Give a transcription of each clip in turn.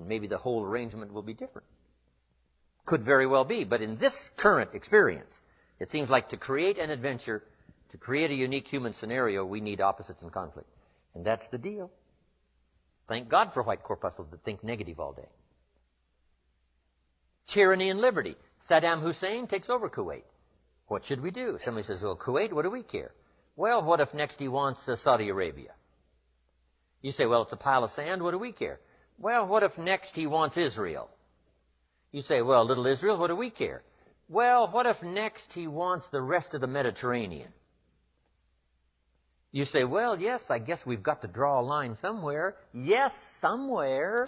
and maybe the whole arrangement will be different. Could very well be, but in this current experience, it seems like to create an adventure, to create a unique human scenario, we need opposites and conflict. And that's the deal. Thank God for white corpuscles that think negative all day. Tyranny and liberty. Saddam Hussein takes over Kuwait. What should we do? Somebody says, well, Kuwait, what do we care? Well, what if next he wants Saudi Arabia? You say, well, it's a pile of sand, what do we care? Well, what if next he wants Israel? You say, well, little Israel, what do we care? Well, what if next he wants the rest of the Mediterranean? You say, well, yes, I guess we've got to draw a line somewhere. Yes, somewhere.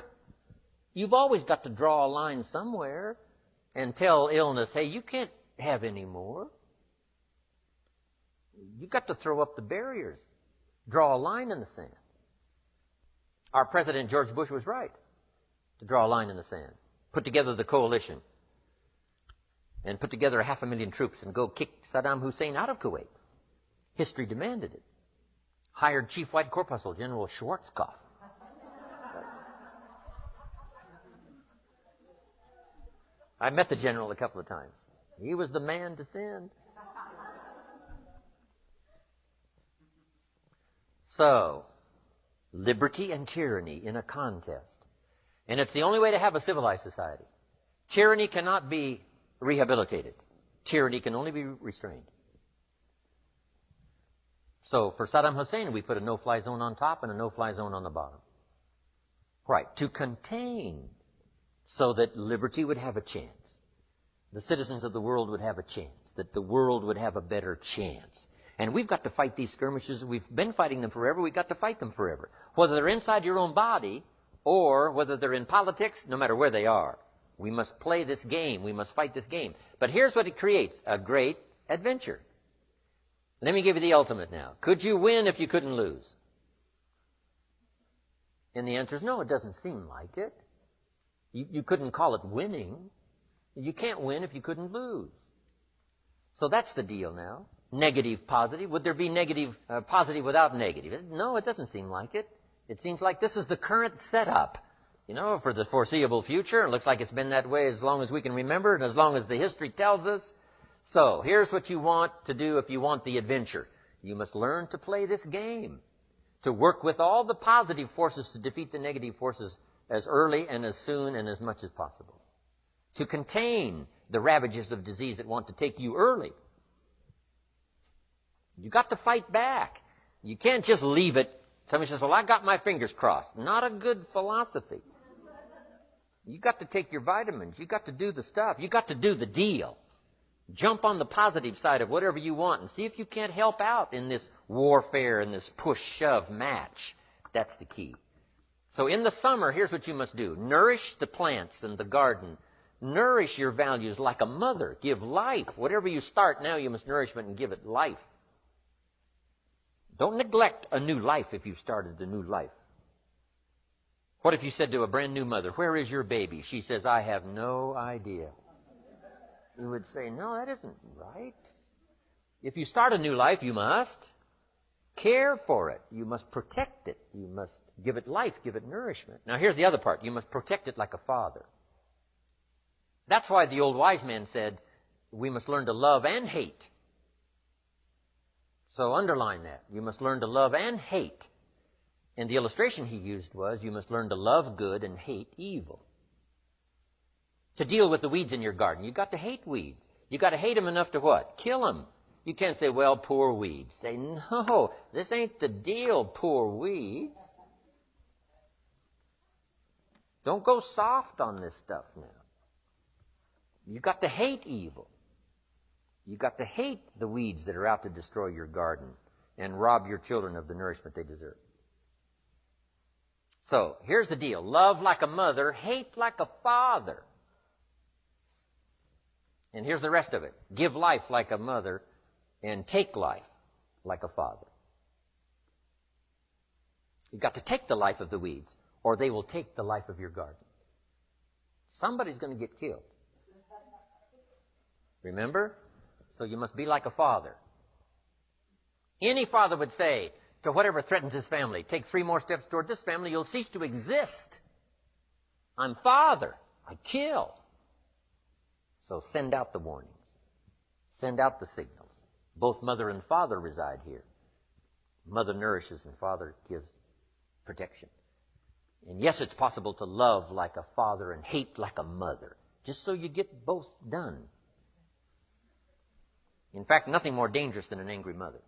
You've always got to draw a line somewhere and tell illness, hey, you can't have any more. You've got to throw up the barriers, draw a line in the sand. Our President George Bush was right to draw a line in the sand, put together the coalition, and put together 500,000 troops and go kick Saddam Hussein out of Kuwait. History demanded it. Hired Chief White Corpuscle General Schwarzkopf. I met the general a couple of times. He was the man to send. So, liberty and tyranny in a contest. And it's the only way to have a civilized society. Tyranny cannot be rehabilitated. Tyranny can only be restrained. So, for Saddam Hussein, we put a no-fly zone on top and a no-fly zone on the bottom. Right, to contain, so that liberty would have a chance. The citizens of the world would have a chance. That the world would have a better chance. And we've got to fight these skirmishes. We've been fighting them forever. We've got to fight them forever. Whether they're inside your own body or whether they're in politics, no matter where they are. We must play this game. We must fight this game. But here's what it creates. A great adventure. Let me give you the ultimate now. Could you win if you couldn't lose? And the answer is no, it doesn't seem like it. You couldn't call it winning. You can't win if you couldn't lose. So that's the deal now. Negative, positive. Would there be negative, positive without negative? No, it doesn't seem like it. It seems like this is the current setup, for the foreseeable future. It looks like it's been that way as long as we can remember and as long as the history tells us. So, here's what you want to do if you want the adventure. You must learn to play this game, to work with all the positive forces to defeat the negative forces as early and as soon and as much as possible. To contain the ravages of disease that want to take you early. You've got to fight back. You can't just leave it. Somebody says, well, I got my fingers crossed. Not a good philosophy. You've got to take your vitamins. You've got to do the stuff. You've got to do the deal. Jump on the positive side of whatever you want and see if you can't help out in this warfare and this push-shove match. That's the key. So in the summer, here's what you must do. Nourish the plants and the garden. Nourish your values like a mother. Give life. Whatever you start now, you must nourish it and give it life. Don't neglect a new life if you've started a new life. What if you said to a brand new mother, where is your baby? She says, I have no idea. You would say, no, that isn't right. If you start a new life, you must care for it. You must protect it. You must give it life, give it nourishment. Now here's the other part. You must protect it like a father. That's why the old wise man said, we must learn to love and hate. So underline that. You must learn to love and hate. And the illustration he used was, you must learn to love good and hate evil. To deal with the weeds in your garden, you've got to hate weeds. You've got to hate them enough to what? Kill them. You can't say, well, poor weeds. Say, no, this ain't the deal, poor weeds. Don't go soft on this stuff now. You've got to hate evil. You've got to hate the weeds that are out to destroy your garden and rob your children of the nourishment they deserve. So, here's the deal. Love like a mother, hate like a father. And here's the rest of it. Give life like a mother and take life like a father. You've got to take the life of the weeds or they will take the life of your garden. Somebody's going to get killed. Remember? So you must be like a father. Any father would say to whatever threatens his family, take 3 more steps toward this family, you'll cease to exist. I'm Father. I kill. So send out the warnings. Send out the signals. Both mother and father reside here. Mother nourishes and father gives protection. And yes, it's possible to love like a father and hate like a mother, just so you get both done. In fact, nothing more dangerous than an angry mother,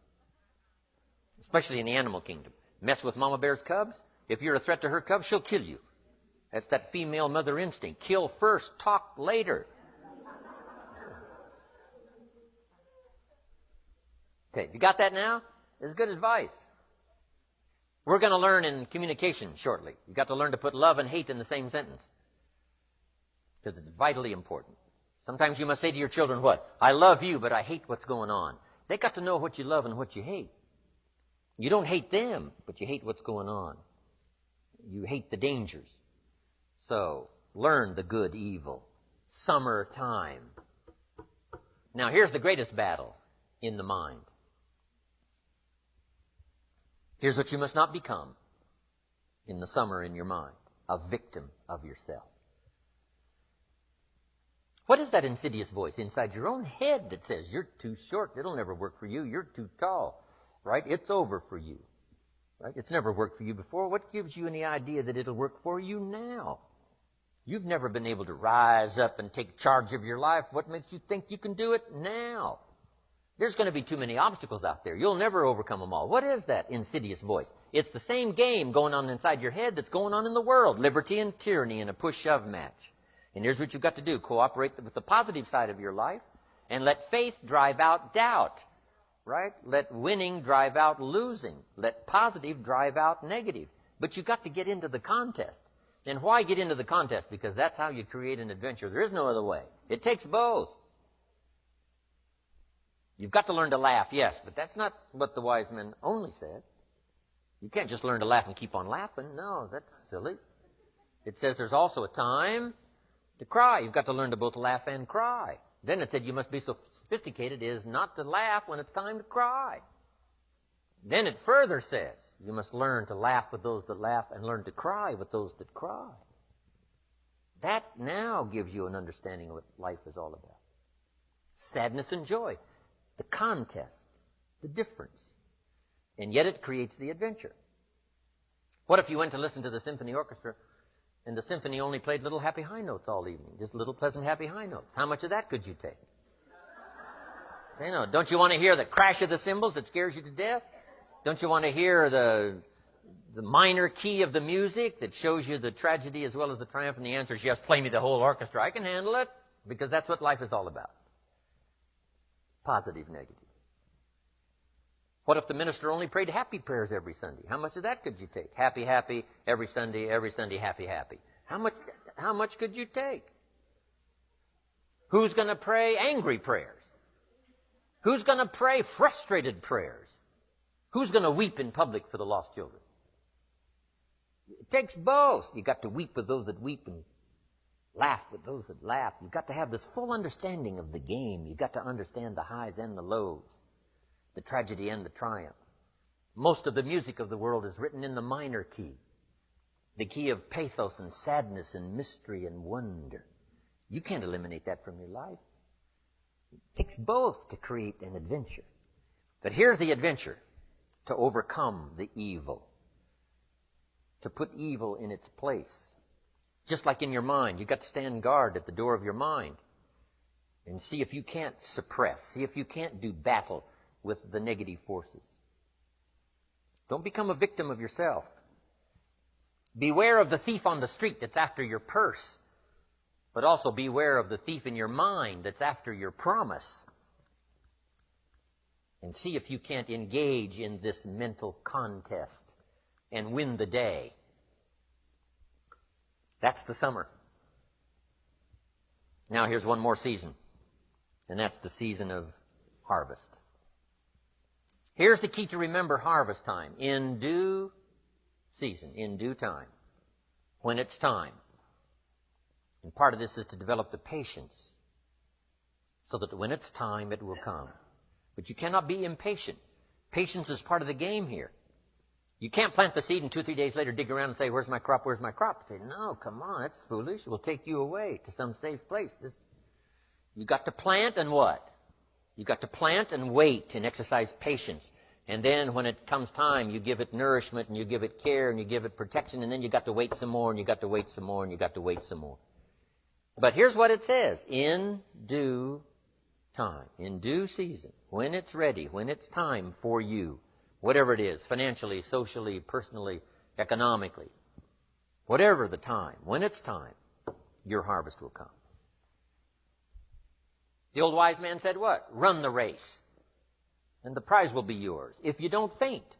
especially in the animal kingdom. Mess with Mama Bear's cubs, if you're a threat to her cubs, she'll kill you. That's that female mother instinct. Kill first, talk later. Okay, you got that now? This is good advice. We're going to learn in communication shortly. You've got to learn to put love and hate in the same sentence, because it's vitally important. Sometimes you must say to your children, what? I love you, but I hate what's going on. They got to know what you love and what you hate. You don't hate them, but you hate what's going on. You hate the dangers. So, learn the good evil. Summertime. Now, here's the greatest battle in the mind. Here's what you must not become in the summer in your mind. A victim of yourself. What is that insidious voice inside your own head that says, you're too short, it'll never work for you, you're too tall, right? It's over for you, right? It's never worked for you before. What gives you any idea that it'll work for you now? You've never been able to rise up and take charge of your life. What makes you think you can do it now? There's going to be too many obstacles out there. You'll never overcome them all. What is that insidious voice? It's the same game going on inside your head that's going on in the world. Liberty and tyranny in a push-shove match. And here's what you've got to do. Cooperate with the positive side of your life and let faith drive out doubt, right? Let winning drive out losing. Let positive drive out negative. But you've got to get into the contest. And why get into the contest? Because that's how you create an adventure. There is no other way. It takes both. You've got to learn to laugh, yes, but that's not what the wise men only said. You can't just learn to laugh and keep on laughing. No, that's silly. It says there's also a time to cry. You've got to learn to both laugh and cry. Then it said you must be so sophisticated as not to laugh when it's time to cry. Then it further says you must learn to laugh with those that laugh and learn to cry with those that cry. That now gives you an understanding of what life is all about. Sadness and joy. The contest, the difference. And yet it creates the adventure. What if you went to listen to the symphony orchestra and the symphony only played little happy high notes all evening? Just little pleasant happy high notes. How much of that could you take? Say no. Don't you want to hear the crash of the cymbals that scares you to death? Don't you want to hear the minor key of the music that shows you the tragedy as well as the triumph? And the answer is yes, play me the whole orchestra. I can handle it, because that's what life is all about. Positive, negative. What if the minister only prayed happy prayers every Sunday? How much of that could you take? Happy, happy, every Sunday, happy, happy. How much could you take? Who's going to pray angry prayers? Who's going to pray frustrated prayers? Who's going to weep in public for the lost children? It takes both. You got to weep with those that weep and laugh with those that laugh. You've got to have this full understanding of the game. You've got to understand the highs and the lows, the tragedy and the triumph. Most of the music of the world is written in the minor key, the key of pathos and sadness and mystery and wonder. You can't eliminate that from your life. It takes both to create an adventure. But here's the adventure: to overcome the evil, to put evil in its place. Just like in your mind, you've got to stand guard at the door of your mind and see if you can't suppress, see if you can't do battle with the negative forces. Don't become a victim of yourself. Beware of the thief on the street that's after your purse, but also beware of the thief in your mind that's after your promise. And see if you can't engage in this mental contest and win the day. That's the summer. Now here's one more season, and that's the season of harvest. Here's the key to remember harvest time. In due season, in due time, when it's time. And part of this is to develop the patience so that when it's time, it will come. But you cannot be impatient. Patience is part of the game here. You can't plant the seed and 2 or 3 days later dig around and say, where's my crop, where's my crop? Say, no, come on, that's foolish. We'll take you away to some safe place. You got to plant and what? You got to plant and wait and exercise patience. And then when it comes time, you give it nourishment and you give it care and you give it protection, and then you got to wait some more and you got to wait some more and you got to wait some more. But here's what it says. In due time, in due season, when it's ready, when it's time for you, whatever it is, financially, socially, personally, economically, whatever the time, when it's time, your harvest will come. The old wise man said what? Run the race, and the prize will be yours if you don't faint.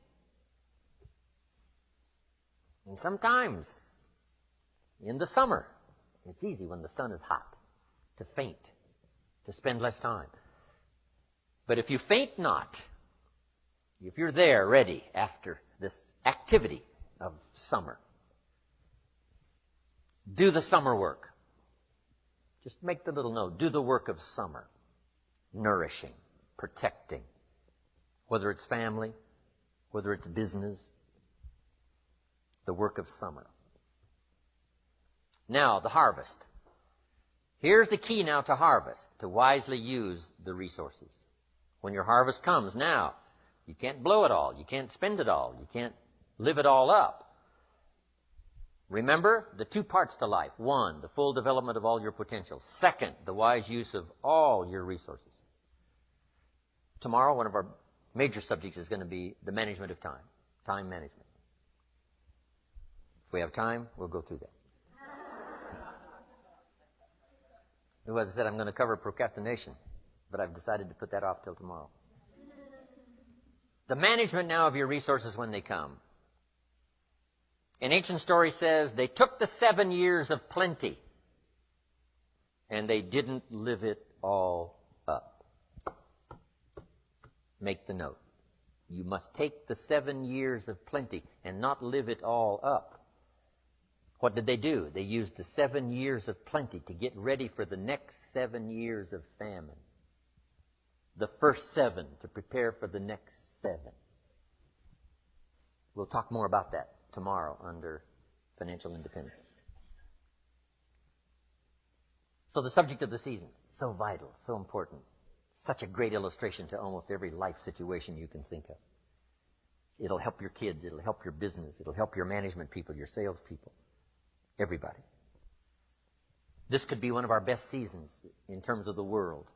And sometimes, in the summer, it's easy when the sun is hot to faint, to spend less time. But if you faint not, if you're there ready after this activity of summer, do the summer work. Just make the little note. Do the work of summer. Nourishing, protecting. Whether it's family, whether it's business. The work of summer. Now, the harvest. Here's the key now to harvest, to wisely use the resources. When your harvest comes, now, you can't blow it all. You can't spend it all. You can't live it all up. Remember the 2 parts to life. 1, the full development of all your potential. 2, the wise use of all your resources. Tomorrow, one of our major subjects is going to be the management of time. Time management. If we have time, we'll go through that. As I said, I'm going to cover procrastination, but I've decided to put that off till tomorrow. The management now of your resources when they come. An ancient story says they took the 7 years of plenty and they didn't live it all up. Make the note. You must take the 7 years of plenty and not live it all up. What did they do? They used the 7 years of plenty to get ready for the next 7 years of famine. The first 7 to prepare for the next 7. We'll talk more about that tomorrow under financial independence. So the subject of the seasons, so vital, so important. Such a great illustration to almost every life situation you can think of. It'll help your kids, it'll help your business, it'll help your management people, your sales people, everybody. This could be one of our best seasons in terms of the world.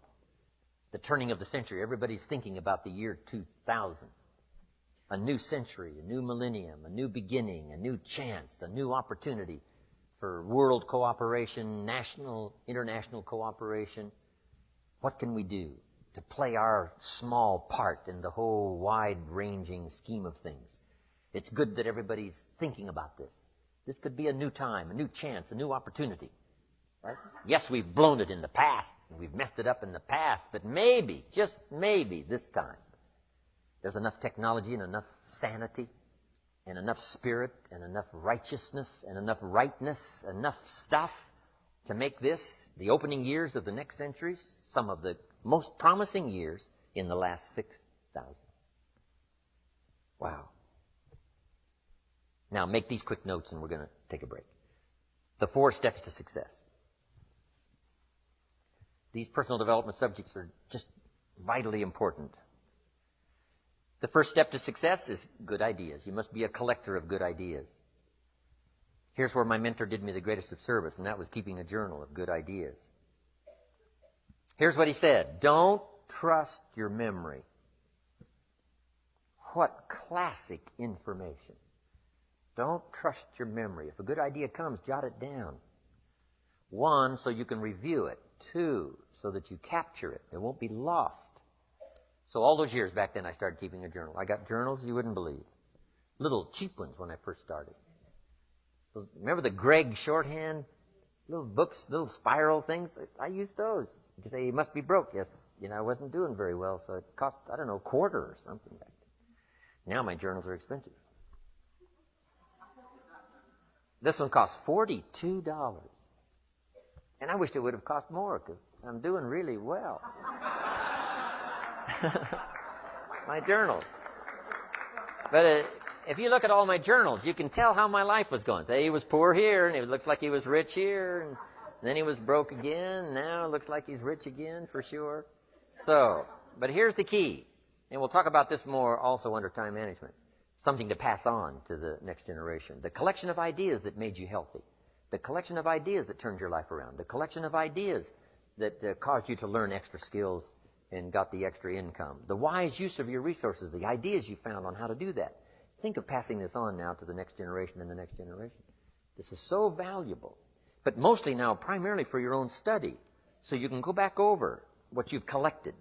The turning of the century, everybody's thinking about the year 2000. A new century, a new millennium, a new beginning, a new chance, a new opportunity for world cooperation, national, international cooperation. What can we do to play our small part in the whole wide-ranging scheme of things? It's good that everybody's thinking about this. This could be a new time, a new chance, a new opportunity. Right? Yes, we've blown it in the past, and we've messed it up in the past, but maybe, just maybe this time, there's enough technology and enough sanity and enough spirit and enough righteousness and enough rightness, enough stuff to make this, the opening years of the next centuries, some of the most promising years in the last 6,000. Wow. Now, make these quick notes and we're going to take a break. The 4 steps to success. These personal development subjects are just vitally important. The first step to success is good ideas. You must be a collector of good ideas. Here's where my mentor did me the greatest of service, and that was keeping a journal of good ideas. Here's what he said. Don't trust your memory. What classic information. Don't trust your memory. If a good idea comes, jot it down. 1, so you can review it. 2, so that you capture it. It won't be lost. So all those years back then, I started keeping a journal. I got journals you wouldn't believe. Little cheap ones when I first started. Remember the Gregg shorthand? Little books, little spiral things? I used those. You say, you must be broke. Yes, I wasn't doing very well, so it cost, $1 or something back then. Now my journals are expensive. This one costs $42. And I wished it would have cost more because I'm doing really well. My journal. But if you look at all my journals, you can tell how my life was going. Say he was poor here, and it looks like he was rich here, and then he was broke again. Now it looks like he's rich again for sure. So, but here's the key, and we'll talk about this more also under time management. Something to pass on to the next generation. The collection of ideas that made you healthy. The collection of ideas that turned your life around. The collection of ideas that caused you to learn extra skills and got the extra income. The wise use of your resources, the ideas you found on how to do that. Think of passing this on now to the next generation and the next generation. This is so valuable. But mostly now, primarily for your own study. So you can go back over what you've collected.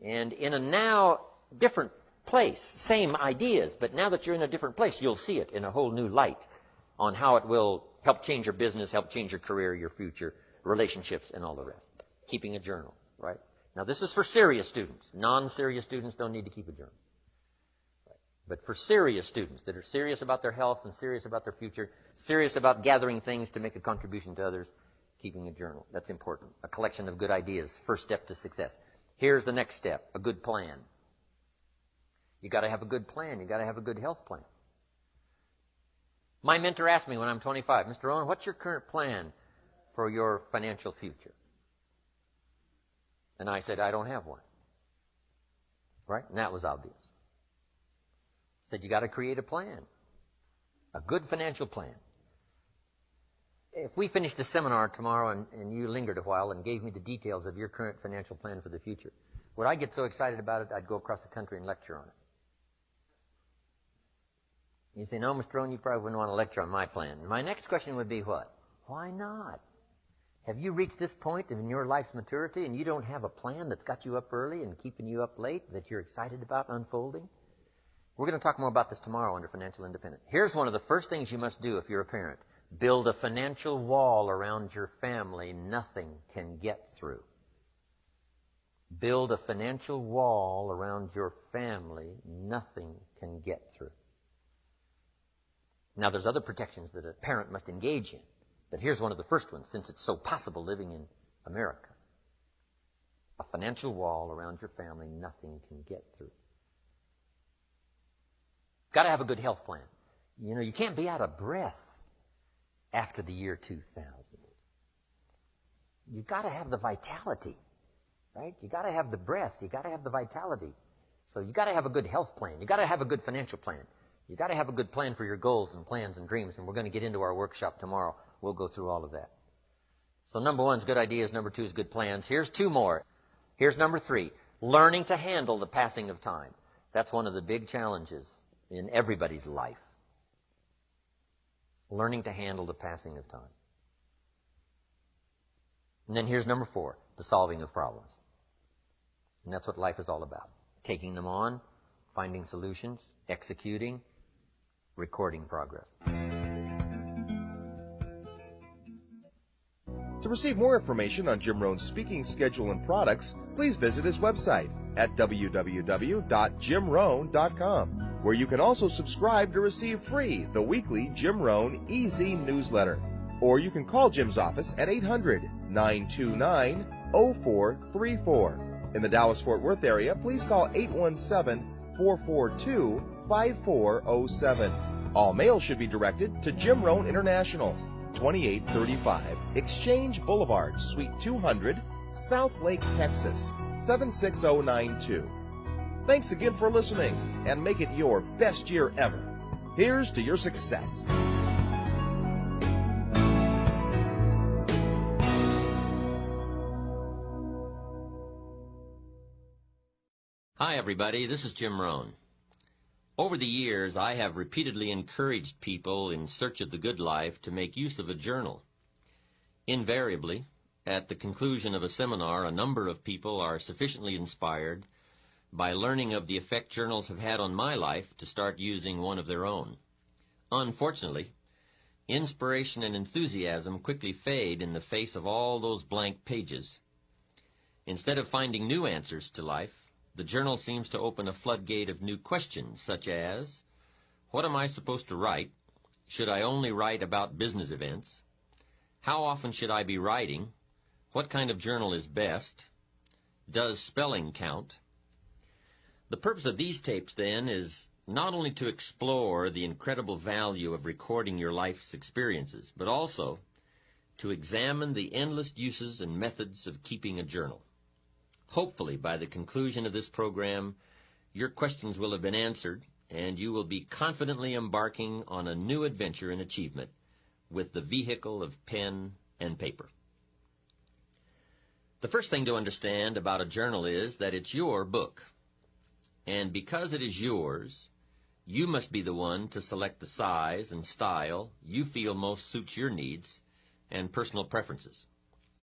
And in a now different place, same ideas, but now that you're in a different place, you'll see it in a whole new light on how it will help change your business, help change your career, your future, relationships, and all the rest. Keeping a journal, right? Now, this is for serious students. Non-serious students don't need to keep a journal. Right? But for serious students that are serious about their health and serious about their future, serious about gathering things to make a contribution to others, keeping a journal. That's important. A collection of good ideas, first step to success. Here's the next step, a good plan. You got to have a good plan. You got to have a good health plan. My mentor asked me when I'm 25, Mr. Rohn, what's your current plan for your financial future? And I said, I don't have one. Right? And that was obvious. I said, you got to create a plan. A good financial plan. If we finished the seminar tomorrow and you lingered a while and gave me the details of your current financial plan for the future, would I get so excited about it I'd go across the country and lecture on it? You say, no, Mr. Rohn, you probably wouldn't want to lecture on my plan. My next question would be what? Why not? Have you reached this point in your life's maturity and you don't have a plan that's got you up early and keeping you up late that you're excited about unfolding? We're going to talk more about this tomorrow under Financial Independence. Here's one of the first things you must do if you're a parent. Build a financial wall around your family nothing can get through. Build a financial wall around your family nothing can get through. Now, there's other protections that a parent must engage in, but here's one of the first ones, since it's so possible living in America. A financial wall around your family nothing can get through. Got to have a good health plan. You know, you can't be out of breath after the year 2000. You've got to have the vitality, right? You got to have the breath. You got to have the vitality. So you got to have a good health plan. You got to have a good financial plan. You got to have a good plan for your goals and plans and dreams, and we're going to get into our workshop tomorrow. We'll go through all of that. So number 1 is good ideas. Number 2 is good plans. Here's 2 more. Here's number 3, learning to handle the passing of time. That's one of the big challenges in everybody's life. Learning to handle the passing of time. And then here's number 4, the solving of problems. And that's what life is all about. Taking them on, finding solutions, executing, recording progress. To receive more information on Jim Rohn's speaking schedule and products, please visit his website at www.jimrohn.com, where you can also subscribe to receive free the weekly Jim Rohn Easy newsletter. Or you can call Jim's office at 800-929-0434. In the Dallas-Fort Worth area, please call 817-442-5407. All mail should be directed to Jim Rohn International, 2835 Exchange Boulevard, Suite 200, South Lake, Texas, 76092. Thanks again for listening, and make it your best year ever. Here's to your success. Hi, everybody. This is Jim Rohn. Over the years, I have repeatedly encouraged people in search of the good life to make use of a journal. Invariably, at the conclusion of a seminar, a number of people are sufficiently inspired by learning of the effect journals have had on my life to start using one of their own. Unfortunately, inspiration and enthusiasm quickly fade in the face of all those blank pages. Instead of finding new answers to life, the journal seems to open a floodgate of new questions, such as, what am I supposed to write? Should I only write about business events? How often should I be writing? What kind of journal is best? Does spelling count? The purpose of these tapes, then, is not only to explore the incredible value of recording your life's experiences, but also to examine the endless uses and methods of keeping a journal. Hopefully, by the conclusion of this program, your questions will have been answered, and you will be confidently embarking on a new adventure in achievement with the vehicle of pen and paper. The first thing to understand about a journal is that it's your book. And because it is yours, you must be the one to select the size and style you feel most suits your needs and personal preferences.